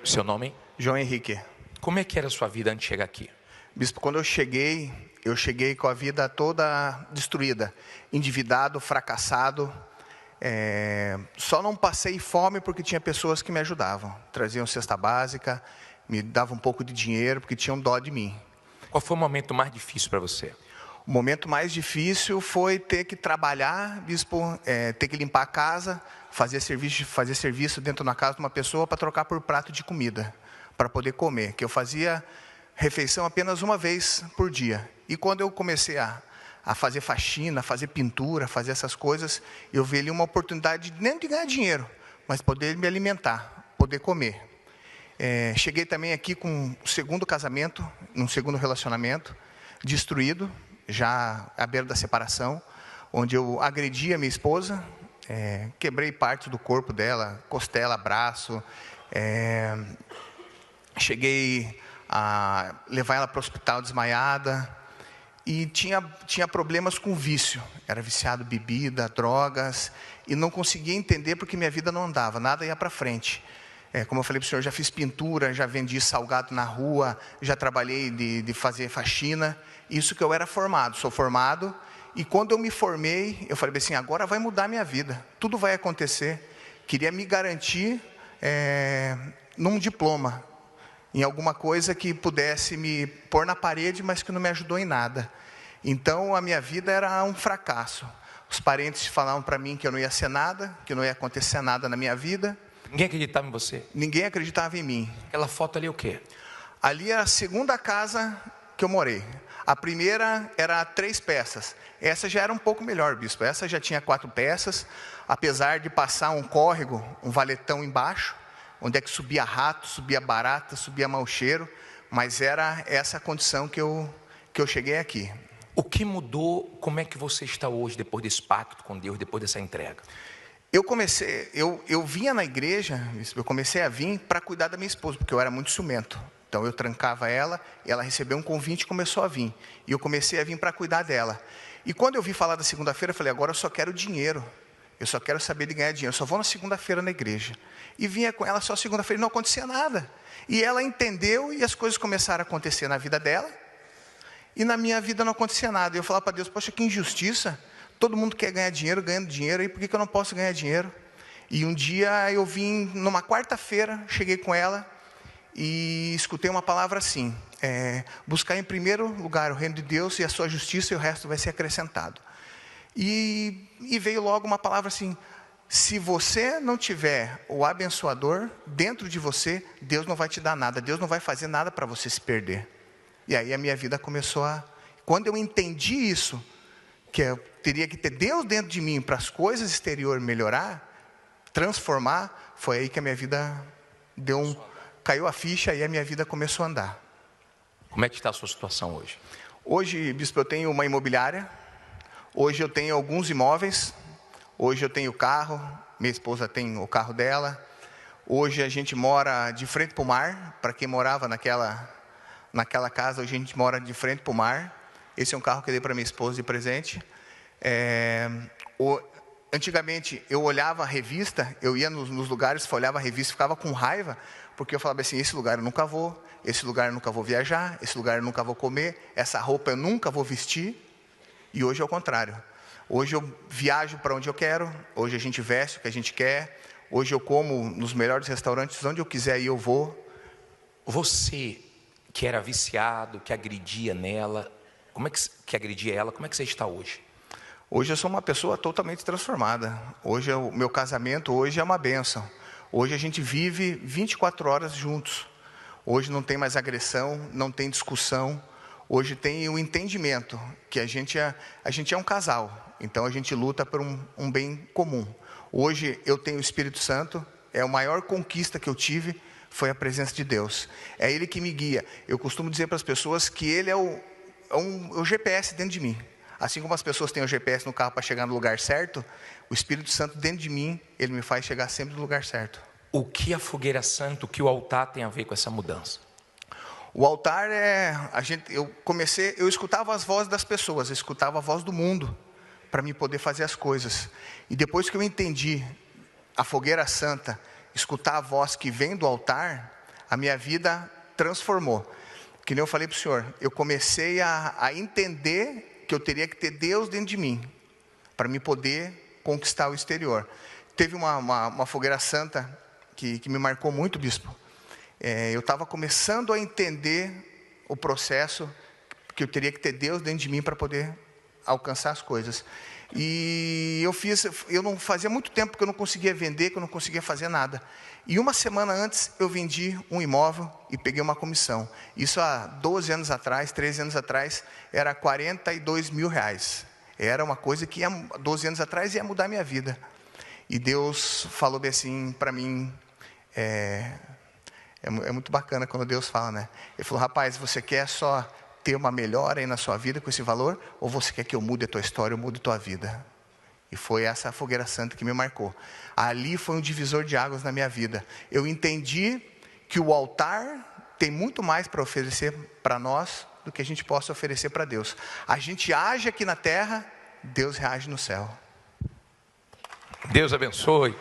Seu nome? João Henrique. Como é que era a sua vida antes de chegar aqui? Bispo, quando eu cheguei com a vida toda destruída, endividado, fracassado. Só não passei fome porque tinha pessoas que me ajudavam. Traziam cesta básica, me davam um pouco de dinheiro porque tinham dó de mim. Qual foi o momento mais difícil para você? O momento mais difícil foi ter que trabalhar, bispo, ter que limpar a casa, fazer serviço dentro da casa de uma pessoa para trocar por prato de comida, para poder comer. Que eu fazia refeição apenas uma vez por dia. E quando eu comecei a fazer faxina, fazer pintura, fazer essas coisas, eu vi ali uma oportunidade nem de ganhar dinheiro, mas poder me alimentar, poder comer. Cheguei também aqui com o segundo casamento, num segundo relacionamento, destruído, já à beira da separação, onde eu agredi a minha esposa, quebrei parte do corpo dela, costela, braço, cheguei a levar ela para o hospital desmaiada, e tinha problemas com vício, era viciado em bebida, drogas, e não conseguia entender porque minha vida não andava, nada ia para frente. Como eu falei para o senhor, já fiz pintura, já vendi salgado na rua, já trabalhei de fazer faxina, isso que eu era formado, sou formado, e quando eu me formei, eu falei assim, agora vai mudar a minha vida, tudo vai acontecer. Queria me garantir num diploma, em alguma coisa que pudesse me pôr na parede, mas que não me ajudou em nada. Então, a minha vida era um fracasso. Os parentes falavam para mim que eu não ia ser nada, que não ia acontecer nada na minha vida. Ninguém acreditava em você? Ninguém acreditava em mim. Aquela foto ali é o quê? Ali era a segunda casa que eu morei. A primeira era 3 peças. Essa já era um pouco melhor, bispo. Essa já tinha 4 peças, apesar de passar um córrego, um valetão embaixo, onde é que subia rato, subia barata, subia mau cheiro, mas era essa a condição que eu cheguei aqui. O que mudou? Como é que você está hoje, depois desse pacto com Deus, depois dessa entrega? Eu vinha na igreja, eu comecei a vir para cuidar da minha esposa, porque eu era muito ciumento. Então eu trancava ela, e ela recebeu um convite e começou a vir. E eu comecei a vir para cuidar dela. E quando eu vi falar da segunda-feira, eu falei, agora eu só quero dinheiro. Eu só quero saber de ganhar dinheiro, eu só vou na segunda-feira na igreja. E vinha com ela só segunda-feira, não acontecia nada. E ela entendeu e as coisas começaram a acontecer na vida dela. E na minha vida não acontecia nada. E eu falava para Deus, poxa, que injustiça. Todo mundo quer ganhar dinheiro, ganhando dinheiro, e por que eu não posso ganhar dinheiro? E um dia eu vim, numa quarta-feira, cheguei com ela e escutei uma palavra assim, buscar em primeiro lugar o reino de Deus e a sua justiça, e o resto vai ser acrescentado. E veio logo uma palavra assim, se você não tiver o abençoador dentro de você, Deus não vai te dar nada, Deus não vai fazer nada para você se perder. E aí a minha vida começou quando eu entendi isso, que eu teria que ter Deus dentro de mim para as coisas exteriores melhorar, transformar, foi aí que a minha vida caiu a ficha e a minha vida começou a andar. Como é que está a sua situação hoje? Hoje, bispo, eu tenho uma imobiliária, hoje eu tenho alguns imóveis, hoje eu tenho carro, minha esposa tem o carro dela, hoje a gente mora de frente para o mar, para quem morava naquela casa, hoje a gente mora de frente para o mar. Esse é um carro que eu dei para minha esposa de presente. Antigamente, eu olhava a revista, eu ia nos lugares, olhava a revista, ficava com raiva, porque eu falava assim, esse lugar eu nunca vou, esse lugar eu nunca vou viajar, esse lugar eu nunca vou comer, essa roupa eu nunca vou vestir. E hoje é o contrário. Hoje eu viajo para onde eu quero, hoje a gente veste o que a gente quer, hoje eu como nos melhores restaurantes, onde eu quiser ir eu vou. Você, que era viciado, que agredia nela, que agredia ela, como é que você está hoje? Hoje eu sou uma pessoa totalmente transformada. Hoje o meu casamento hoje é uma bênção. Hoje a gente vive 24 horas juntos. Hoje não tem mais agressão, não tem discussão. Hoje tem o entendimento que a gente é um casal. Então a gente luta por um bem comum. Hoje eu tenho o Espírito Santo. A maior conquista que eu tive foi a presença de Deus. É Ele que me guia. Eu costumo dizer para as pessoas que Ele é o GPS dentro de mim. Assim como as pessoas têm o GPS no carro para chegar no lugar certo, o Espírito Santo dentro de mim, Ele me faz chegar sempre no lugar certo. O que a fogueira santa, o que o altar tem a ver com essa mudança? O altar eu escutava as vozes das pessoas, eu escutava a voz do mundo, para mim poder fazer as coisas. E depois que eu entendi a fogueira santa, escutar a voz que vem do altar, a minha vida transformou. Que nem eu falei para o senhor, eu comecei a entender que eu teria que ter Deus dentro de mim, para me poder conquistar o exterior. Teve uma fogueira santa que me marcou muito, bispo. Eu estava começando a entender o processo, que eu teria que ter Deus dentro de mim para poder alcançar as coisas. E eu não fazia muito tempo que eu não conseguia vender, que eu não conseguia fazer nada. E uma semana antes eu vendi um imóvel e peguei uma comissão. Isso há 12 anos atrás, 13 anos atrás, era 42 mil reais. Era uma coisa que 12 anos atrás ia mudar a minha vida. E Deus falou bem assim para mim, é muito bacana quando Deus fala, né? Ele falou, rapaz, você quer só ter uma melhora aí na sua vida com esse valor? Ou você quer que eu mude a tua história, eu mude a tua vida? E foi essa fogueira santa que me marcou. Ali foi um divisor de águas na minha vida. Eu entendi que o altar tem muito mais para oferecer para nós do que a gente possa oferecer para Deus. A gente age aqui na terra, Deus reage no céu. Deus abençoe.